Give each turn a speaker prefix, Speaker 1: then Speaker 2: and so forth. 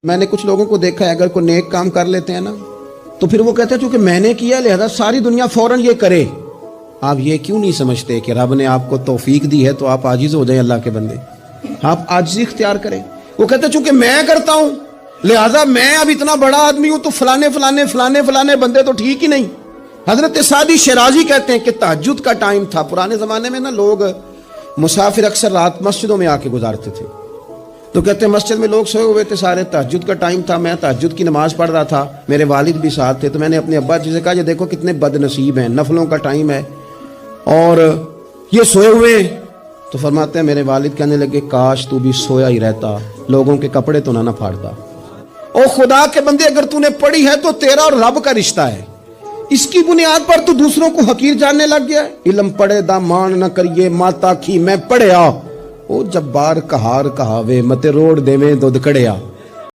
Speaker 1: میں نے کچھ لوگوں کو دیکھا ہے اگر کوئی نیک کام کر لیتے ہیں نا تو پھر وہ کہتے ہیں چونکہ میں نے کیا لہذا ساری دنیا فوراً یہ کرے۔ آپ یہ کیوں نہیں سمجھتے کہ رب نے آپ کو توفیق دی ہے تو آپ عاجز ہو جائیں اللہ کے بندے، آپ عاجزی اختیار کریں۔ وہ کہتے ہیں چونکہ میں کرتا ہوں لہذا میں اب اتنا بڑا آدمی ہوں تو فلانے بندے تو ٹھیک ہی نہیں۔ حضرت سعدی شیرازی کہتے ہیں کہ تہجد کا ٹائم تھا، پرانے زمانے میں نا لوگ مسافر اکثر رات مسجدوں میں آ کے گزارتے تھے، تو کہتے ہیں مسجد میں لوگ سوئے ہوئے تھے سارے، تہجد کا ٹائم تھا، میں تہجد کی نماز پڑھ رہا تھا، میرے والد بھی ساتھ تھے، تو میں نے اپنے ابا جی سے کہا یہ دیکھو کتنے بد نصیب ہیں، نفلوں کا ٹائم ہے اور یہ سوئے ہوئے ہیں۔ تو فرماتے ہیں میرے والد کہنے لگے کاش تو بھی سویا ہی رہتا، لوگوں کے کپڑے تو نہ پھاڑتا۔ او خدا کے بندے اگر تو نے پڑھی ہے تو تیرا اور رب کا رشتہ ہے، اس کی بنیاد پر تو دوسروں کو حقیر جاننے لگ گیا ہے۔ علم پڑھے دا مان نہ کریے ماتا کی میں پڑھیا، او جبار کہار کہاوے متے روڑ دیویں دودھ کڑیا۔